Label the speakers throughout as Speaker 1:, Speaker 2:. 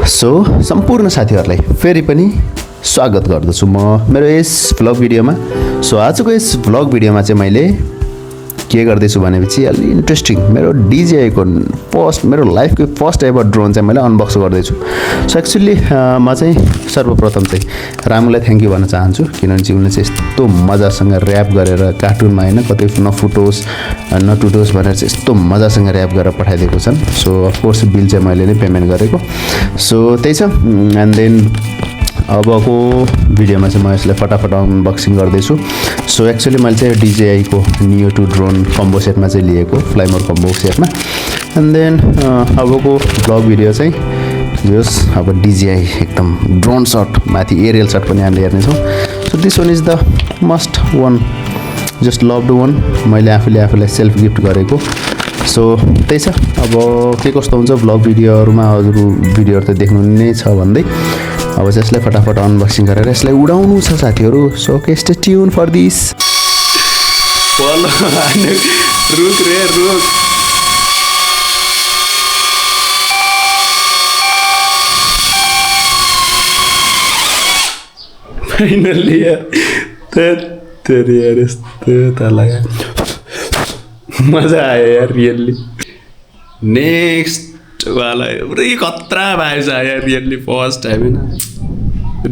Speaker 1: सो सम्पूर्ण साथीहरूलाई फेरि पनि स्वागत गर्दछु म मेरो यस भ्लग भिडियोमा। सो आजको यस भ्लग भिडियोमा चाहिँ मैले के गर्दैछु भनेपछि अलि इन्ट्रेस्टिङ मेरो DJI को मेरो लाइफको फर्स्ट एभर ड्रोन चाहिँ मैले अनबक्स गर्दैछु। सो एक्चुअली म चाहिँ सर्वप्रथम चाहिँ रामुलाई थ्याङ्क यू भन्न चाहन्छु, किनभने चाहिँ उनले चाहिँ यस्तो मजासँग ऱ्याप गरेर कार्टुनमा होइन कतै नफुटोस् नटुटोस् भनेर चाहिँ यस्तो मजासँग ऱ्याप गरेर पठाइदिएको छन्। सो अफकोर्स बिल चाहिँ मैले नै पेमेन्ट गरेको। सो त्यही छ। एन्ड देन अबको भिडियोमा चाहिँ म यसलाई फटाफट अनबक्सिङ गर्दैछु। सो एक्चुअली मैले चाहिँ DJI को नियो 2 ड्रोन कम्बो सेटमा चाहिँ लिएको, फ्लाइमोर कम्बो सेटमा। एन्ड देन अबको भ्लग भिडियो चाहिँ यस अब DJI एकदम ड्रोन शट माथि एरियल शट पनि हामीले हेर्नेछौँ। So this one is the must one, just loved one, मैले आफूलाई सेल्फ गिफ्ट गरेको। सो त्यही छ। अब के कस्तो हुन्छ भ्लग भिडियोहरूमा अरू भिडियोहरू त देख्नु नै छ भन्दै अब चाहिँ यसलाई फटाफट अनबक्सिङ गरेर यसलाई उडाउनु छ साथीहरू। So stay tune for this. रुक रे रुक। फाइनली तेरी यार यस्तो त लगा, मजा आयो यार रियल्ली। नेक्स्ट वाला पुरै खतरा भएछ यार रियल्ली, फर्स्ट टाइम होइन,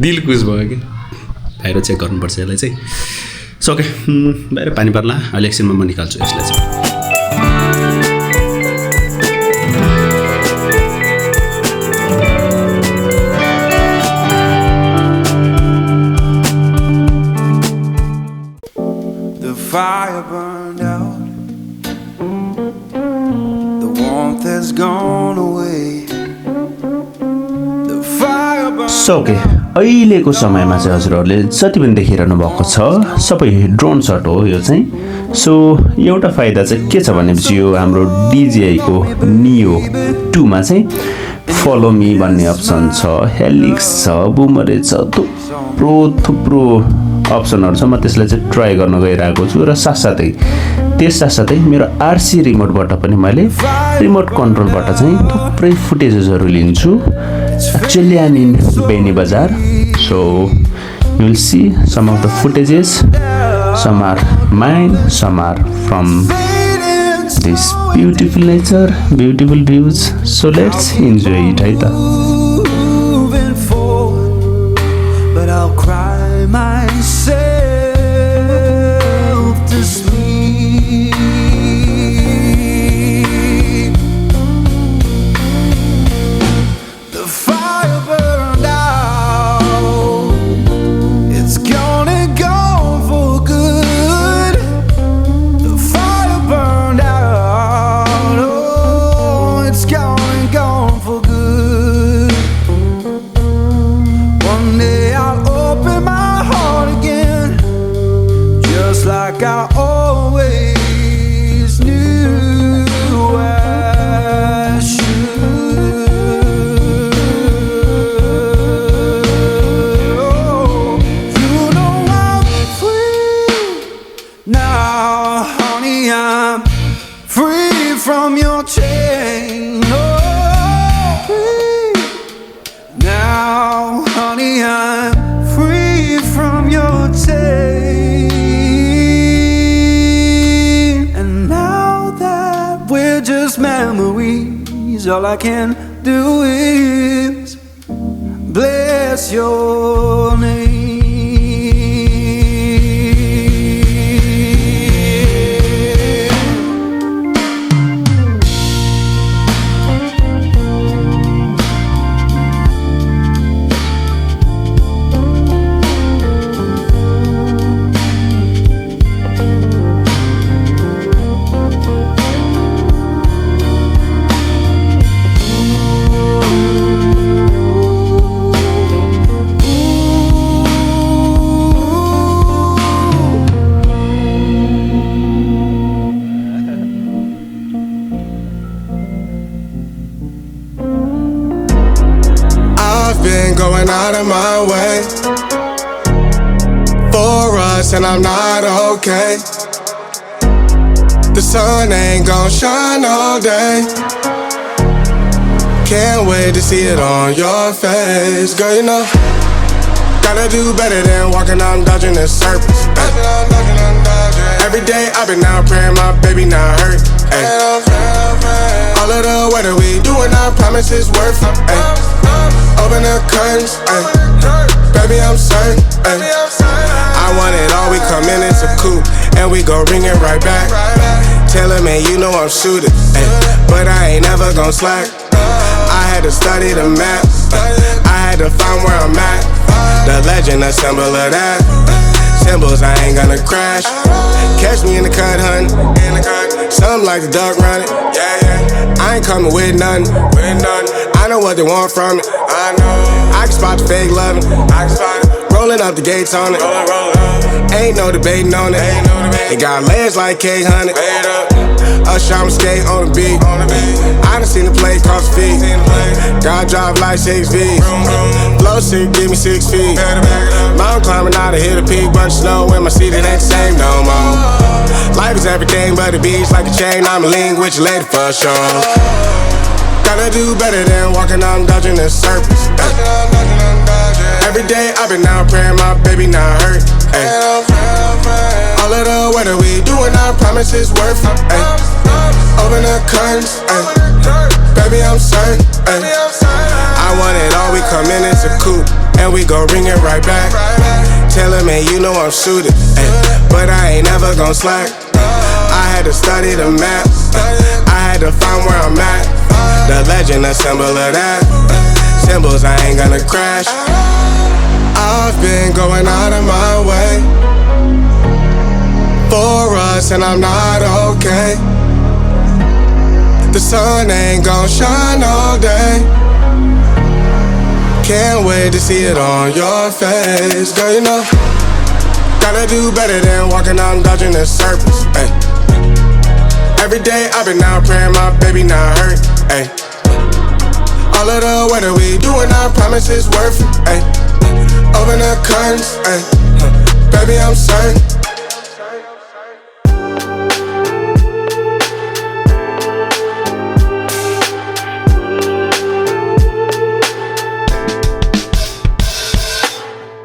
Speaker 1: दिल खुस भयो कि। बाहिर चेक गर्नुपर्छ यसलाई चाहिँ। सो ओके, बाहिर पानी पर्ला, अहिले एकछिनमा म निकाल्छु यसलाई चाहिँ।
Speaker 2: Fire burned out, the warmth has gone away. The fire burned.
Speaker 1: So okay, अहिलेको समयमा चाहिँ हजुरहरूले जति पनि देखिरहनु भएको छ सबै ड्रोन शट हो यो चाहिँ। सो एउटा फाइदा चाहिँ के छ भनेपछि यो हाम्रो DJI को नियो 2 मा चाहिँ फलो मी भन्ने अप्सन छ, हेलिक्स छ, बुमरेज छ, थुप्रो अप्सनहरू छ। म त्यसलाई चाहिँ ट्राई गर्न गइरहेको छु र साथसाथै मेरो RC रिमोटबाट पनि मैले रिमोट कन्ट्रोलबाट चाहिँ थुप्रै फुटेजेसहरू लिन्छु। Actually I am in Beni Bazar. So you will see some of the footages, some are mine, some are from this beautiful nature, beautiful views. So let's enjoy it है त।
Speaker 2: Myself to sleep. The fire burned out, it's gonna go for good. The fire burned out, oh, it's gonna go for good. One day I'll open my like I always knew I should. Oh, you know I'm free now, honey, I'm free from your chain. Oh, free now, honey, I'm free from your chain. Just memories, all I can do is bless your name.
Speaker 3: Been going out of my way for us, and I'm not okay. The sun ain't gon' shine all day. Can't wait to see it on your face. Girl, you know, gotta do better than walking out and dodging the surface. Every day I've been out praying my baby not hurt. All of the weather we doing, I promise it's worth it. Open the curtains, baby I'm certain. I want it all, we come in, it's a coupe, and we gon' bring it right back. Tell him, man, you know I'm shooting, but I ain't never gon' slack. I had to study the map, I had to find where I'm at. The legend, a symbol of that. Symbols, I ain't gonna crash. Catch me in the cut, hun. Something like the duck running. Yeah. I ain't coming with nothing. I know what they want from it. I can spot the fake loving. Rolling up the gates on it. Ain't no debating on it. It got legs like K-Honey. Usher, I'm skate on the beat. I done seen the play cross the feet. God drive like 6 feet. Flow sick, give me 6 feet. Mountain climbing out to hit a peak. Bunch of snow in my seat, it ain't the same no more. Life is everything but the beach like a chain. I'm a link with your lady for sure. Gotta do better than walking out and dodging the surface. Every day I've been out praying my baby not hurt. All of the weather we doing, I promise it's worth it. Open the curtains, baby I'm certain. I want it all, we come in, it's a coupe, and we gon' bring it right back. Tell him, man, you know I'm shooting, but I ain't never gon' slack. I had to study the map, I had to find where I'm at. The legend, a symbol of that. Symbols, I ain't gonna crash. I've been going out of my way for us, and I'm not okay. The sun ain't gon' shine all day. Can't wait to see it on your face. Girl, you know, gotta do better than walking out and dodging the surface. Every day I've been out praying my baby not hurt. All of the weather we doing, I promise it's worth it. Open the curtains, baby I'm certain.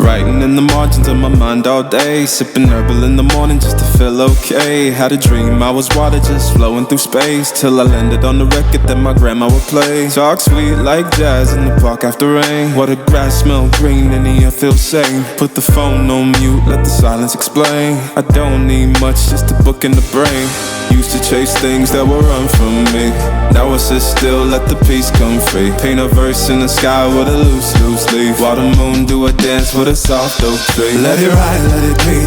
Speaker 4: Writing in the margins of my mind all day, sipping herbal in the morning just to feel okay. Had a dream I was water just flowing through space, till I landed on the record that my grandma would play. Talk sweet like jazz in the park after rain. What the grass smell green and the air feels sane. Put the phone on mute, let the silence explain. I don't need much, just a book in the brain. Used to chase things that would run from me. Now I sit still, let the peace come free. Paint a verse in the sky with a loose leaf. While the moon do a dance with a soft oak tree. Let it ride, let it be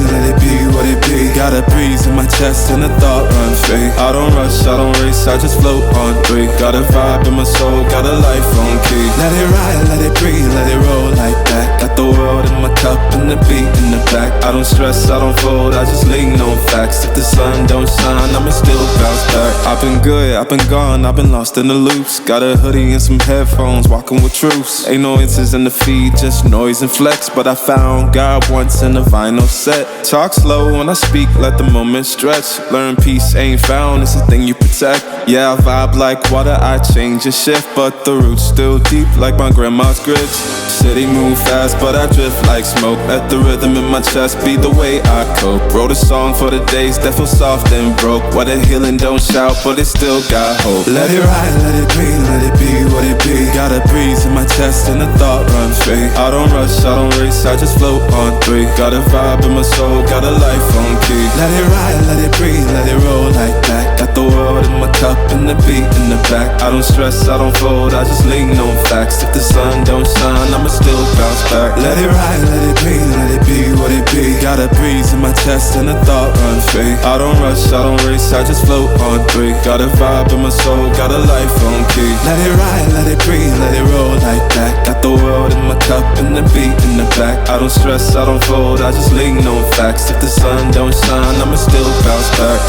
Speaker 4: what it be. Got a breeze in my chest and a thought run free. I don't rush, I don't race, I just float on 3. Got a vibe in my soul, got a life on key. Let it ride, let it breathe, let it roll like that. Got the world in my cup and the beat in the back. I don't stress, I don't fold, I just lean on facts. If the sun don't shine, I'ma still bounce back. I've been good, I've been gone, I've been lost in the loops. Got a hoodie and some headphones, walking with troops. Ain't no answers in the feed, just noise and flex. But I found God once in a vinyl set. Talk slow when I speak, let the moment stretch. Learn peace ain't found, it's a thing you protect. Yeah, I vibe like water, I change and shift, but the roots still deep like my grandma's grits. City move fast, but I drift like smoke. Let the rhythm in my chest be the way I cope. Wrote a song for the days that feel soft and broke. What a healing don't shout, but it still got hope. Let it ride, let it breathe, let it be what it be. Got a breeze in my chest and a thought run free. I don't rush, I don't race, I just float on 3. Got a vibe in my soul, got a life on key. Let it ride, let it breathe, let it roll like that. Got the world in my cup and the beat in the back. I don't stress, I don't fold, I just lean on facts. If the sun don't shine, I'ma still bounce back. Let it ride, let it breathe, let it be what it be. Got a breeze in my chest and a thought run free. I don't rush, I don't race, I just float on 3. Got a vibe in my soul, got a life on key. Let it ride, let it breathe, let it roll like that. Got the world in my cup and the beat in the back. I don't stress, I don't fold, I just lean on facts. If the sun don't shine, I'ma still bounce back.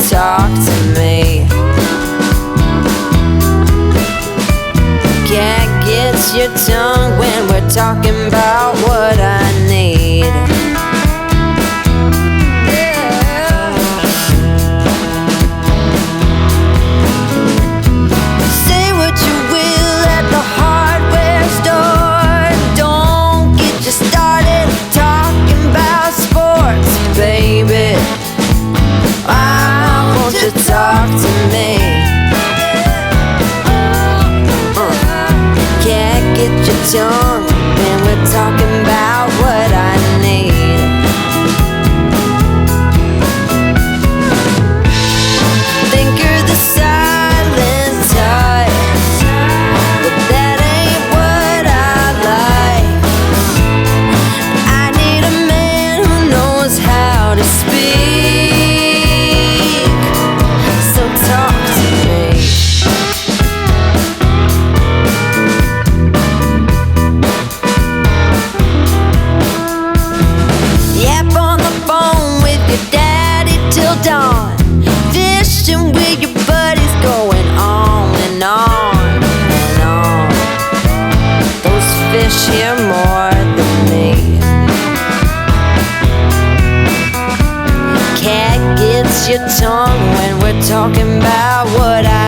Speaker 5: talk to me. Can't get your tongue when we're talking about what I need. Say what you will at the hardware store. Don't get you started talking about sports, baby. I want you to talk to me. Can't get your tongue when we're talking about what I need. Think you're the silent type, but that ain't what I like. I need a man who knows how to speak. So talk to me. Yap on the phone with your daddy till dawn. Fishing with your buddies, going on and on and on. Those fish hear more than me. Cat gets your tongue when we're talking about what I